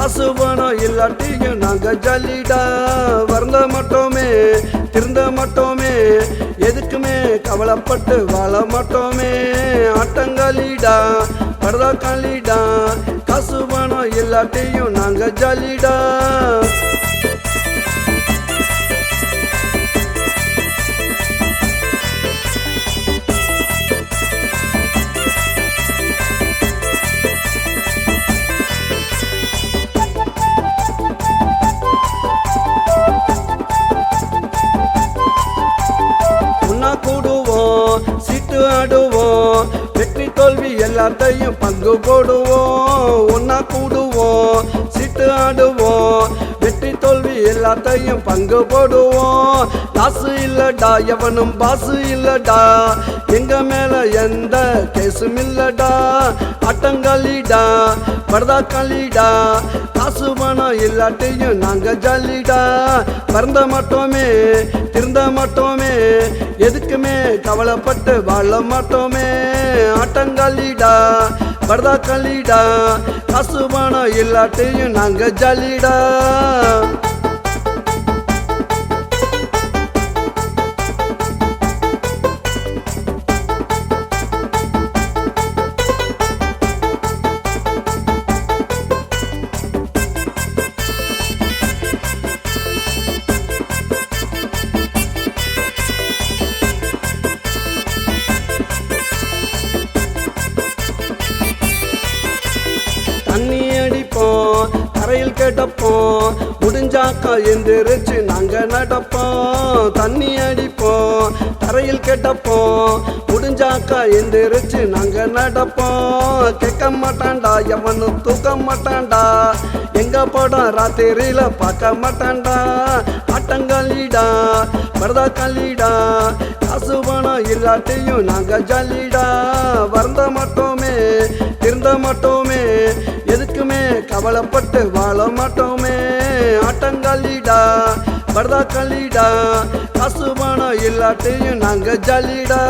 காசு பணம் இல்லாட்டியும் நாங்க ஜல்லிடா. வருந்த மாட்டோமே திருந்த மாட்டோமே எதுக்குமே கவலைப்பட்டு வாழ மாட்டோமே. ஆட்டங்காலிடா பரதாக்காலிடா காசு பணம் இல்லாட்டியும் நாங்க ஜல்லிடா. கூடுவோம் சீட்டு ஆடுவோம் வெற்றி தோல்வி எல்லாத்தையும் பங்கு போடுவோம். ஒன்னா கூடுவோம் சீட்டு ஆடுவோம் வெற்றி தோல்வி எல்லாத்தையும் பங்கு போடுவோம். காசு இல்லடா எவனும் பாசு இல்லடா எங்க மேல எந்த கேசும் இல்லடா. ஆட்டங்காலிடா பரதாக்காலிடா காசு பணம் இல்லாட்டியும் நாங்க ஜல்லிடா. வருந்த மாட்டோமே திருந்த மாட்டோமே எதுக்குமே கவலைப்பட்டு வாழ மாட்டோமே. ஆட்டங்காலிடா பரதாக்காலிடா காசு பணம் இல்லாட்டியும் நாங்க ஜல்லிடா. தண்ணி அடிப்போம் தரையில் கேட்டப்போம் முடிஞ்சாக்கா எந்திரிச்சு நாங்க நடப்போம். தண்ணி அடிப்போம் தரையில் கேட்டப்போம் முடிஞ்சாக்கா எந்திரிச்சு நாங்க நடப்போம். கேட்க மாட்டான்டா எவனும் தூக்க மாட்டான்டா எங்க படம் ராத்திரியில பார்க்க மாட்டான்டா. ஆட்டங்காலிடா பரதாக்காலிடா காசு பணம் இல்லாட்டியும் நாங்க ஜல்லிடா. வருந்த மாட்டோமே திருந்த மாட்டோமே எதுக்குமே கவலைப்பட்டு வாழ மாட்டோமே. ஆட்டங்காலிடா பரதாக்காலிடா காசு பணம் இல்லாட்டியும் நாங்க ஜல்லிடா.